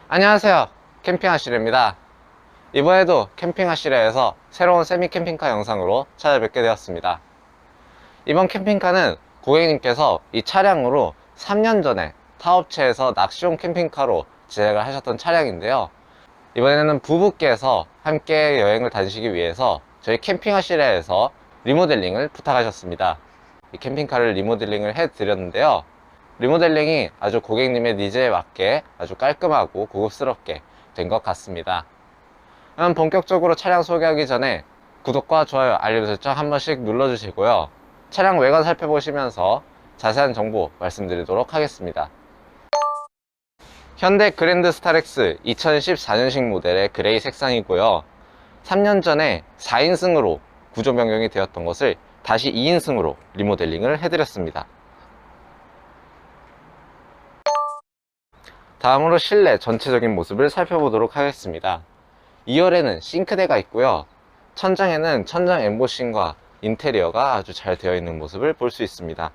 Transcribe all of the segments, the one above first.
안녕하세요, 캠핑하시레입니다. 이번에도 캠핑하시레에서 새로운 세미 캠핑카 영상으로 찾아뵙게 되었습니다. 이번 캠핑카는 고객님께서 이 차량으로 3년 전에 타업체에서 낚시용 캠핑카로 제작을 하셨던 차량인데요, 이번에는 부부께서 함께 여행을 다니시기 위해서 저희 캠핑하시레에서 리모델링을 부탁하셨습니다. 이 캠핑카를 리모델링을 해 드렸는데요, 리모델링이 아주 고객님의 니즈에 맞게 아주 깔끔하고 고급스럽게 된 것 같습니다. 그럼 본격적으로 차량 소개하기 전에 구독과 좋아요, 알림 설정 한 번씩 눌러주시고요, 차량 외관 살펴보시면서 자세한 정보 말씀드리도록 하겠습니다. 현대 그랜드 스타렉스 2014년식 모델의 그레이 색상이고요, 3년 전에 4인승으로 구조 변경이 되었던 것을 다시 2인승으로 리모델링을 해드렸습니다. 다음으로 실내 전체적인 모습을 살펴보도록 하겠습니다. 2열에는 싱크대가 있고요, 천장에는 천장 엠보싱과 인테리어가 아주 잘 되어 있는 모습을 볼 수 있습니다.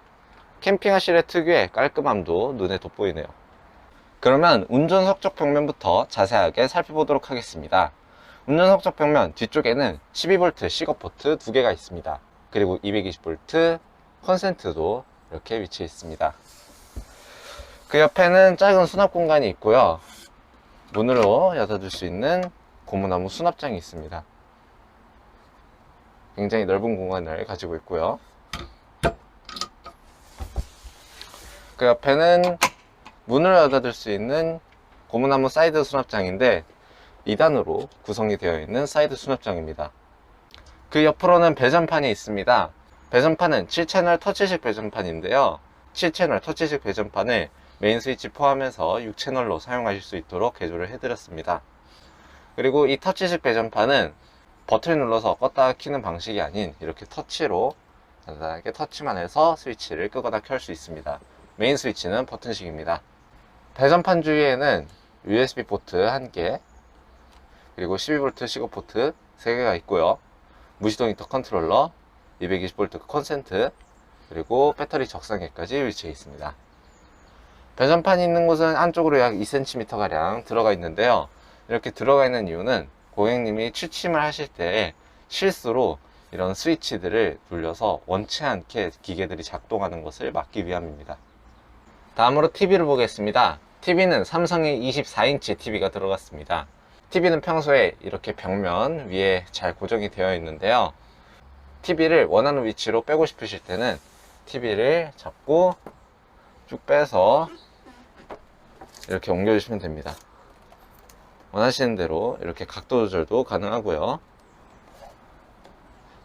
캠핑화 실내 특유의 깔끔함도 눈에 돋보이네요. 그러면 운전석 쪽 벽면부터 자세하게 살펴보도록 하겠습니다. 운전석 쪽 벽면 뒤쪽에는 12V 시거 포트 2개가 있습니다. 그리고 220V 컨센트도 이렇게 위치해 있습니다. 그 옆에는 작은 수납 공간이 있고요, 문으로 닫아줄 수 있는 고무나무 수납장이 있습니다. 굉장히 넓은 공간을 가지고 있고요, 그 옆에는 문을 닫아줄 수 있는 고무나무 사이드 수납장인데 2단으로 구성이 되어 있는 사이드 수납장입니다. 그 옆으로는 배전판이 있습니다. 배전판은 7채널 터치식 배전판인데요, 7채널 터치식 배전판을 메인 스위치 포함해서 6채널로 사용하실 수 있도록 개조를 해드렸습니다. 그리고 이 터치식 배전판은 버튼을 눌러서 껐다가 켜는 방식이 아닌 이렇게 터치로 간단하게 터치만 해서 스위치를 끄거나 켤 수 있습니다. 메인 스위치는 버튼식입니다. 배전판 주위에는 USB 포트 1개, 그리고 12V 시거 포트 3개가 있고요, 무시동 히터 컨트롤러, 220V 컨센트, 그리고 배터리 적상기까지 위치해 있습니다. 배전판이 있는 곳은 안쪽으로 약 2cm 가량 들어가 있는데요, 이렇게 들어가 있는 이유는 고객님이 취침을 하실 때 실수로 이런 스위치들을 눌려서 원치 않게 기계들이 작동하는 것을 막기 위함입니다. 다음으로 TV를 보겠습니다. TV는 삼성의 24인치 TV가 들어갔습니다. TV는 평소에 이렇게 벽면 위에 잘 고정이 되어 있는데요, TV를 원하는 위치로 빼고 싶으실 때는 TV를 잡고 쭉 빼서 이렇게 옮겨주시면 됩니다. 원하시는 대로 이렇게 각도 조절도 가능하고요,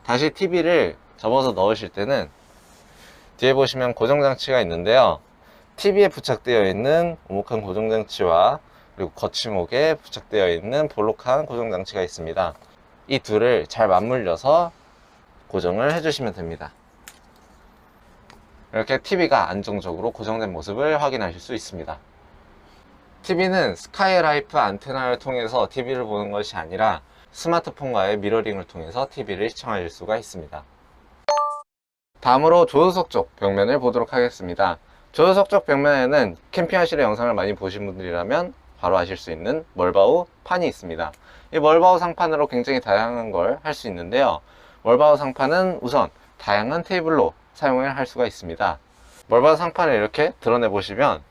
다시 TV를 접어서 넣으실 때는 뒤에 보시면 고정장치가 있는데요, TV에 부착되어 있는 오목한 고정장치와 그리고 거치목에 부착되어 있는 볼록한 고정장치가 있습니다. 이 둘을 잘 맞물려서 고정을 해주시면 됩니다. 이렇게 TV가 안정적으로 고정된 모습을 확인하실 수 있습니다. TV는 스카이라이프 안테나를 통해서 TV를 보는 것이 아니라 스마트폰과의 미러링을 통해서 TV를 시청하실 수가 있습니다. 다음으로 조수석 쪽 벽면을 보도록 하겠습니다. 조수석 쪽 벽면에는 캠핑하실의 영상을 많이 보신 분들이라면 바로 아실 수 있는 멀바우 판이 있습니다. 이 멀바우 상판으로 굉장히 다양한 걸 할 수 있는데요, 멀바우 상판은 우선 다양한 테이블로 사용을 할 수가 있습니다. 멀바우 상판을 이렇게 드러내 보시면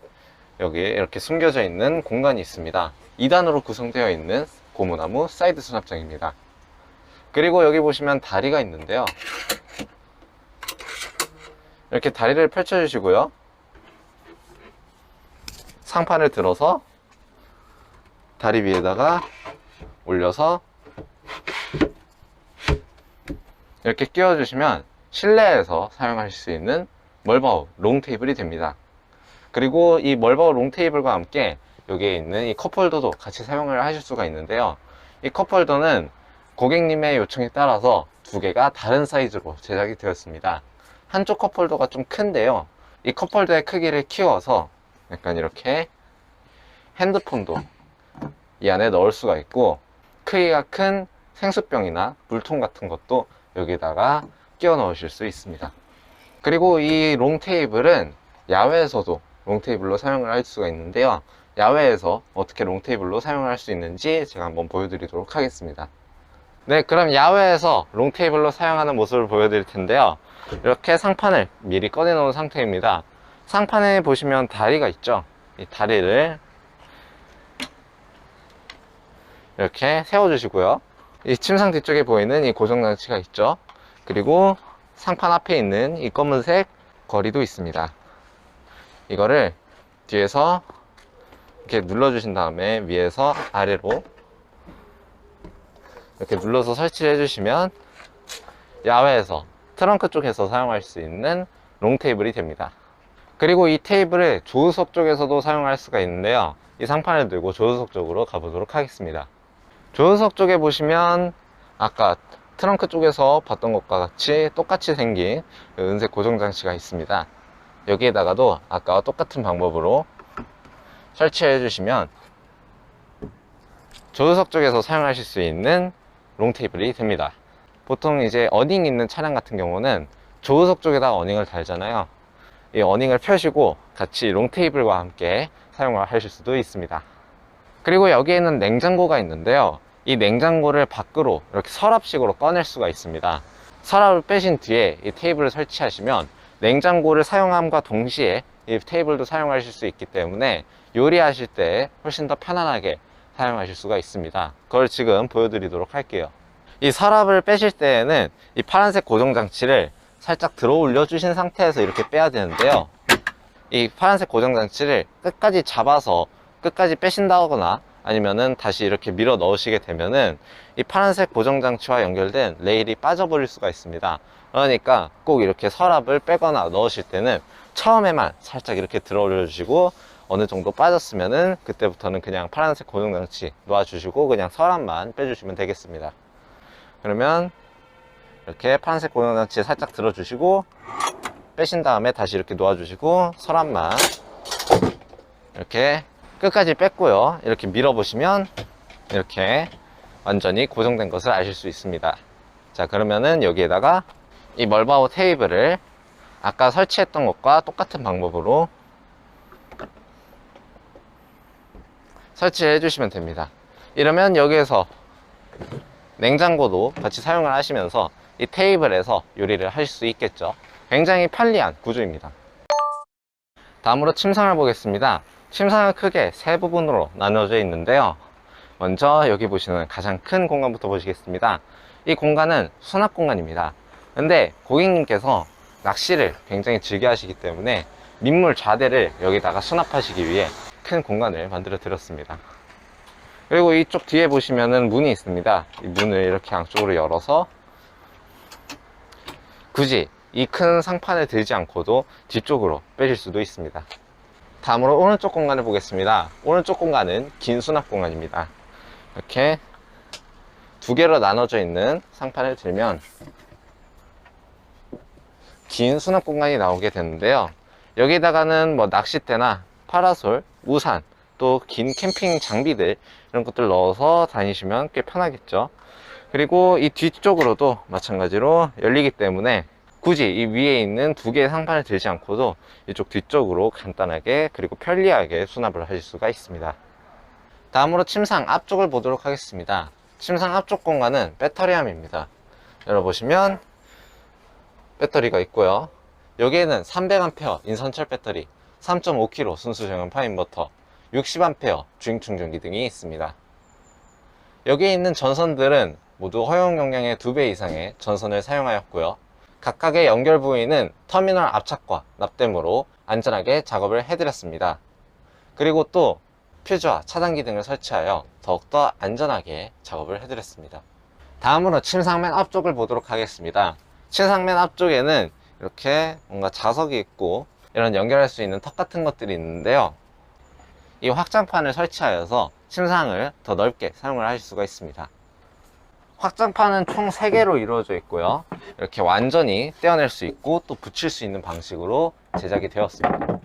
여기에 이렇게 숨겨져 있는 공간이 있습니다. 2단으로 구성되어 있는 고무나무 사이드 수납장입니다. 그리고 여기 보시면 다리가 있는데요, 이렇게 다리를 펼쳐 주시고요, 상판을 들어서 다리 위에다가 올려서 이렇게 끼워 주시면 실내에서 사용하실 수 있는 멀바우 롱 테이블이 됩니다. 그리고 이 멀바우 롱 테이블과 함께 여기에 있는 이 컵홀더도 같이 사용을 하실 수가 있는데요, 이 컵홀더는 고객님의 요청에 따라서 두 개가 다른 사이즈로 제작이 되었습니다. 한쪽 컵홀더가 좀 큰데요, 이 컵홀더의 크기를 키워서 약간 이렇게 핸드폰도 이 안에 넣을 수가 있고, 크기가 큰 생수병이나 물통 같은 것도 여기다가 끼워 넣으실 수 있습니다. 그리고 이 롱 테이블은 야외에서도 롱 테이블로 사용을 할 수가 있는데요, 야외에서 어떻게 롱테이블로 사용할 수 있는지 제가 한번 보여드리도록 하겠습니다. 네, 그럼 야외에서 롱테이블로 사용하는 모습을 보여드릴 텐데요. 이렇게 상판을 미리 꺼내 놓은 상태입니다. 상판에 보시면 다리가 있죠. 이 다리를 이렇게 세워주시고요. 이 침상 뒤쪽에 보이는 이 고정장치가 있죠. 그리고 상판 앞에 있는 이 검은색 거리도 있습니다. 이거를 뒤에서 이렇게 눌러주신 다음에 위에서 아래로 이렇게 눌러서 설치를 해주시면 야외에서 트렁크 쪽에서 사용할 수 있는 롱 테이블이 됩니다. 그리고 이 테이블을 조수석 쪽에서도 사용할 수가 있는데요. 이 상판을 들고 조수석 쪽으로 가보도록 하겠습니다. 조수석 쪽에 보시면 아까 트렁크 쪽에서 봤던 것과 같이 똑같이 생긴 은색 고정장치가 있습니다. 여기에다가도 아까와 똑같은 방법으로 설치해 주시면 조수석 쪽에서 사용하실 수 있는 롱 테이블이 됩니다. 보통 이제 어닝 있는 차량 같은 경우는 조수석 쪽에다 어닝을 달잖아요. 이 어닝을 펴시고 같이 롱 테이블과 함께 사용을 하실 수도 있습니다. 그리고 여기에는 냉장고가 있는데요. 이 냉장고를 밖으로 이렇게 서랍식으로 꺼낼 수가 있습니다. 서랍을 빼신 뒤에 이 테이블을 설치하시면 냉장고를 사용함과 동시에 이 테이블도 사용하실 수 있기 때문에 요리하실 때 훨씬 더 편안하게 사용하실 수가 있습니다. 그걸 지금 보여드리도록 할게요. 이 서랍을 빼실 때에는 이 파란색 고정장치를 살짝 들어 올려 주신 상태에서 이렇게 빼야 되는데요. 이 파란색 고정장치를 끝까지 잡아서 끝까지 빼신다거나 아니면은 다시 이렇게 밀어 넣으시게 되면은 이 파란색 고정장치와 연결된 레일이 빠져버릴 수가 있습니다. 그러니까 꼭 이렇게 서랍을 빼거나 넣으실 때는 처음에만 살짝 이렇게 들어 올려 주시고 어느 정도 빠졌으면은 그때부터는 그냥 파란색 고정장치 놓아주시고 그냥 서랍만 빼주시면 되겠습니다. 그러면 이렇게 파란색 고정장치 살짝 들어주시고 빼신 다음에 다시 이렇게 놓아주시고 서랍만 이렇게 끝까지 뺐고요. 이렇게 밀어보시면 이렇게 완전히 고정된 것을 아실 수 있습니다. 자, 그러면은 여기에다가 이 멀바우 테이블을 아까 설치했던 것과 똑같은 방법으로 설치해 주시면 됩니다. 이러면 여기에서 냉장고도 같이 사용을 하시면서 이 테이블에서 요리를 하실 수 있겠죠. 굉장히 편리한 구조입니다. 다음으로 침상을 보겠습니다. 침상은 크게 세 부분으로 나눠져 있는데요. 먼저 여기 보시는 가장 큰 공간부터 보시겠습니다. 이 공간은 수납 공간입니다. 근데 고객님께서 낚시를 굉장히 즐겨 하시기 때문에 민물 좌대를 여기다가 수납하시기 위해 큰 공간을 만들어 드렸습니다. 그리고 이쪽 뒤에 보시면은 문이 있습니다. 이 문을 이렇게 양쪽으로 열어서 굳이 이 큰 상판을 들지 않고도 뒤쪽으로 빼실 수도 있습니다. 다음으로 오른쪽 공간을 보겠습니다. 오른쪽 공간은 긴 수납 공간입니다. 이렇게 두 개로 나눠져 있는 상판을 들면 긴 수납 공간이 나오게 되는데요. 여기다가는 뭐 낚싯대나 파라솔, 우산, 또 긴 캠핑 장비들 이런 것들 넣어서 다니시면 꽤 편하겠죠. 그리고 이 뒤쪽으로도 마찬가지로 열리기 때문에 굳이 이 위에 있는 두 개의 상판을 들지 않고도 이쪽 뒤쪽으로 간단하게 그리고 편리하게 수납을 하실 수가 있습니다. 다음으로 침상 앞쪽을 보도록 하겠습니다. 침상 앞쪽 공간은 배터리함입니다. 열어보시면 배터리가 있고요. 여기에는 300A 인선철 배터리, 3.5kg 순수 정연 파인버터, 60A 주행 충전기 등이 있습니다. 여기에 있는 전선들은 모두 허용 용량의 2배 이상의 전선을 사용하였고요. 각각의 연결 부위는 터미널 압착과 납땜으로 안전하게 작업을 해드렸습니다. 그리고 또 퓨즈와 차단기 등을 설치하여 더욱더 안전하게 작업을 해드렸습니다. 다음으로 침상 맨 앞쪽을 보도록 하겠습니다. 침상 맨 앞쪽에는 이렇게 뭔가 자석이 있고 이런 연결할 수 있는 턱 같은 것들이 있는데요. 이 확장판을 설치하여서 침상을 더 넓게 사용을 하실 수가 있습니다. 확장판은 총 3개로 이루어져 있고요. 이렇게 완전히 떼어낼 수 있고 또 붙일 수 있는 방식으로 제작이 되었습니다.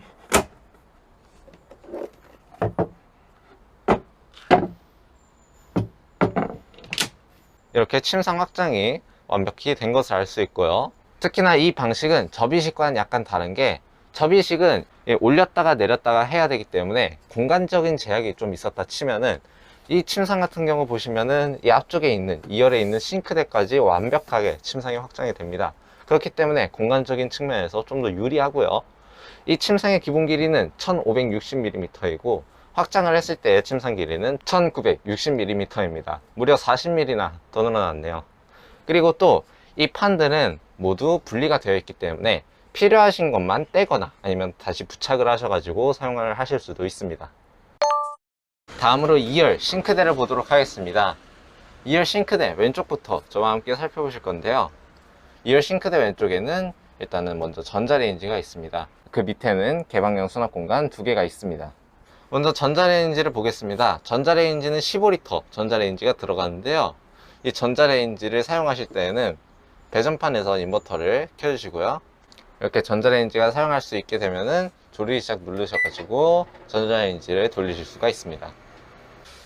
이렇게 침상 확장이 완벽히 된 것을 알 수 있고요. 특히나 이 방식은 접이식과는 약간 다른 게 접이식은 올렸다가 내렸다가 해야 되기 때문에 공간적인 제약이 좀 있었다 치면은, 이 침상 같은 경우 보시면은 이 앞쪽에 있는 2열에 있는 싱크대까지 완벽하게 침상이 확장이 됩니다. 그렇기 때문에 공간적인 측면에서 좀 더 유리하고요. 이 침상의 기본 길이는 1560mm이고 확장을 했을 때의 침상 길이는 1960mm입니다. 무려 40mm나 더 늘어났네요. 그리고 또 이 판들은 모두 분리가 되어 있기 때문에 필요하신 것만 떼거나 아니면 다시 부착을 하셔가지고 사용을 하실 수도 있습니다. 다음으로 2열 싱크대를 보도록 하겠습니다. 2열 싱크대 왼쪽부터 저와 함께 살펴보실 건데요. 2열 싱크대 왼쪽에는 일단은 먼저 전자레인지가 있습니다. 그 밑에는 개방형 수납 공간 2개가 있습니다. 먼저 전자레인지를 보겠습니다. 전자레인지는 15L 전자레인지가 들어가는데요. 이 전자레인지를 사용하실 때에는 배전판에서 인버터를 켜주시고요. 이렇게 전자레인지가 사용할 수 있게 되면은 조리 시작 누르셔가지고 전자레인지를 돌리실 수가 있습니다.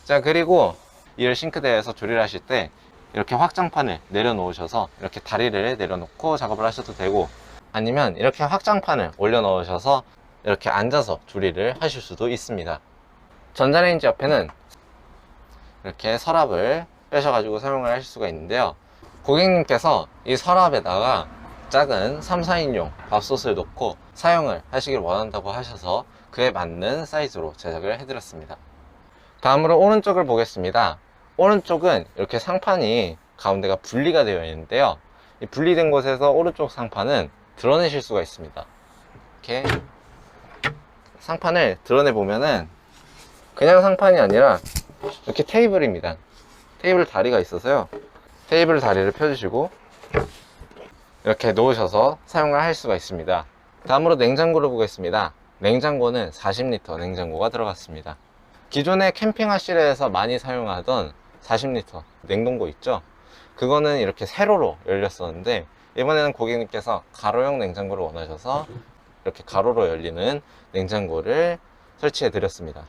자, 그리고 2열 싱크대에서 조리를 하실 때 이렇게 확장판을 내려놓으셔서 이렇게 다리를 내려놓고 작업을 하셔도 되고, 아니면 이렇게 확장판을 올려 넣으셔서 이렇게 앉아서 조리를 하실 수도 있습니다. 전자레인지 옆에는 이렇게 서랍을 빼셔가지고 사용을 하실 수가 있는데요. 고객님께서 이 서랍에다가 작은 3, 4인용 밥솥을 놓고 사용을 하시길 원한다고 하셔서 그에 맞는 사이즈로 제작을 해드렸습니다. 다음으로 오른쪽을 보겠습니다. 오른쪽은 이렇게 상판이 가운데가 분리가 되어 있는데요. 이 분리된 곳에서 오른쪽 상판은 드러내실 수가 있습니다. 이렇게 상판을 드러내 보면은 그냥 상판이 아니라 이렇게 테이블입니다. 테이블 다리가 있어서요. 테이블 다리를 펴주시고 이렇게 놓으셔서 사용을 할 수가 있습니다. 다음으로 냉장고를 보겠습니다. 냉장고는 40L 냉장고가 들어갔습니다. 기존에 캠핑하실에서 많이 사용하던 40L 냉동고 있죠? 그거는 이렇게 세로로 열렸었는데, 이번에는 고객님께서 가로형 냉장고를 원하셔서 이렇게 가로로 열리는 냉장고를 설치해 드렸습니다.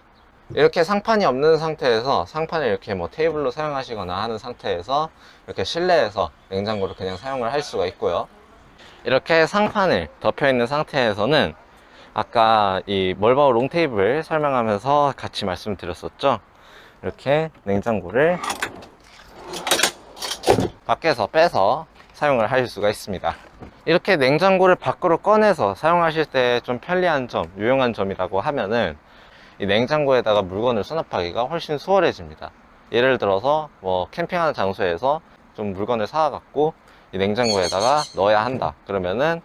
이렇게 상판이 없는 상태에서 상판을 이렇게 뭐 테이블로 사용하시거나 하는 상태에서 이렇게 실내에서 냉장고를 그냥 사용을 할 수가 있고요. 이렇게 상판을 덮여 있는 상태에서는 아까 이 멀바우 롱테이블 설명하면서 같이 말씀드렸었죠. 이렇게 냉장고를 밖에서 빼서 사용을 하실 수가 있습니다. 이렇게 냉장고를 밖으로 꺼내서 사용하실 때 좀 편리한 점, 유용한 점이라고 하면은 이 냉장고에다가 물건을 수납하기가 훨씬 수월해집니다. 예를 들어서 뭐 캠핑하는 장소에서 좀 물건을 사갖고 이 냉장고에다가 넣어야 한다 그러면은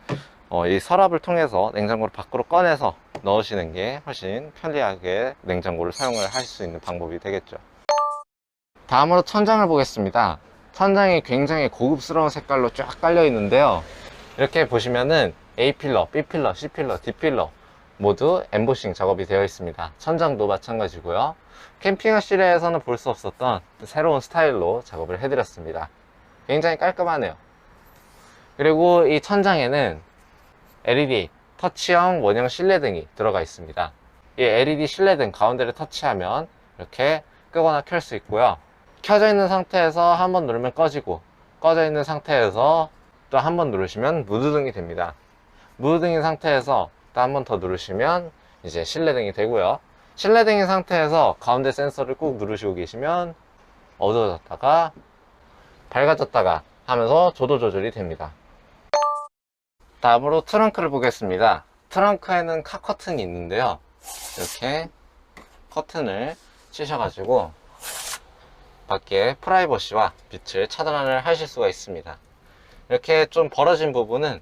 이 서랍을 통해서 냉장고를 밖으로 꺼내서 넣으시는 게 훨씬 편리하게 냉장고를 사용을 할 수 있는 방법이 되겠죠. 다음으로 천장을 보겠습니다. 천장이 굉장히 고급스러운 색깔로 쫙 깔려 있는데요. 이렇게 보시면은 A필러, B필러, C필러, D필러 모두 엠보싱 작업이 되어 있습니다. 천장도 마찬가지고요. 캠핑 실내에서는 볼 수 없었던 새로운 스타일로 작업을 해드렸습니다. 굉장히 깔끔하네요. 그리고 이 천장에는 LED 터치형 원형 실내등이 들어가 있습니다. 이 LED 실내등 가운데를 터치하면 이렇게 끄거나 켤 수 있고요. 켜져 있는 상태에서 한번 누르면 꺼지고, 꺼져 있는 상태에서 또 한번 누르시면 무드등이 됩니다. 무드등인 상태에서 또 한 번 더 누르시면 이제 실내등이 되고요. 실내등인 상태에서 가운데 센서를 꾹 누르시고 계시면 어두워졌다가 밝아졌다가 하면서 조도 조절이 됩니다. 다음으로 트렁크를 보겠습니다. 트렁크에는 카 커튼이 있는데요. 이렇게 커튼을 치셔가지고 밖에 프라이버시와 빛을 차단을 하실 수가 있습니다. 이렇게 좀 벌어진 부분은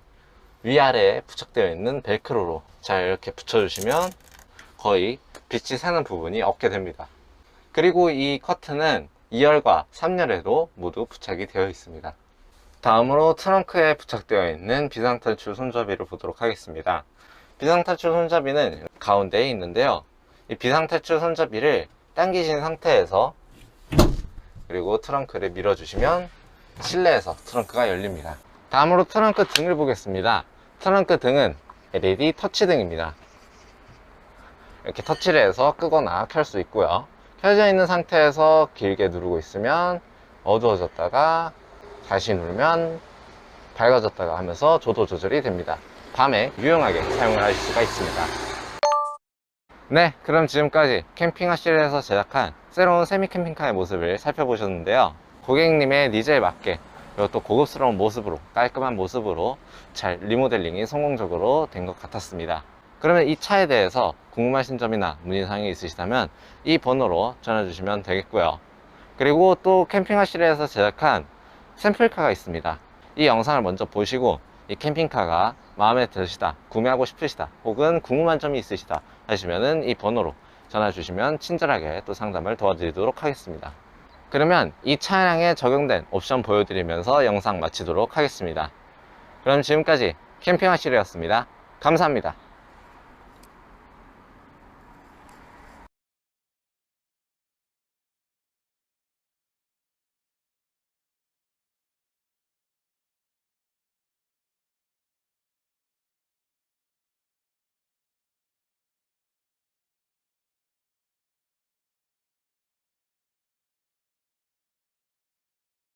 위아래에 부착되어 있는 벨크로로 잘 이렇게 붙여주시면 거의 빛이 새는 부분이 없게 됩니다. 그리고 이 커튼은 2열과 3열에도 모두 부착이 되어 있습니다. 다음으로 트렁크에 부착되어 있는 비상탈출 손잡이를 보도록 하겠습니다. 비상탈출 손잡이는 가운데에 있는데요. 이 비상탈출 손잡이를 당기신 상태에서 그리고 트렁크를 밀어주시면 실내에서 트렁크가 열립니다. 다음으로 트렁크 등을 보겠습니다. 트렁크 등은 LED 터치 등입니다. 이렇게 터치를 해서 끄거나 켤 수 있고요. 켜져 있는 상태에서 길게 누르고 있으면 어두워졌다가 다시 누르면 밝아졌다가 하면서 조도 조절이 됩니다. 밤에 유용하게 사용을 하실 수가 있습니다. 네, 그럼 지금까지 캠핑하실에서 제작한 새로운 세미 캠핑카의 모습을 살펴보셨는데요. 고객님의 니즈에 맞게 그리고 또 고급스러운 모습으로, 깔끔한 모습으로 잘 리모델링이 성공적으로 된 것 같았습니다. 그러면 이 차에 대해서 궁금하신 점이나 문의사항이 있으시다면 이 번호로 전화 주시면 되겠고요. 그리고 또 캠핑하실에서 제작한 샘플카가 있습니다. 이 영상을 먼저 보시고 이 캠핑카가 마음에 드시다, 구매하고 싶으시다, 혹은 궁금한 점이 있으시다 하시면은 이 번호로 전화 주시면 친절하게 또 상담을 도와드리도록 하겠습니다. 그러면 이 차량에 적용된 옵션 보여드리면서 영상 마치도록 하겠습니다. 그럼 지금까지 캠핑하실이었습니다. 감사합니다.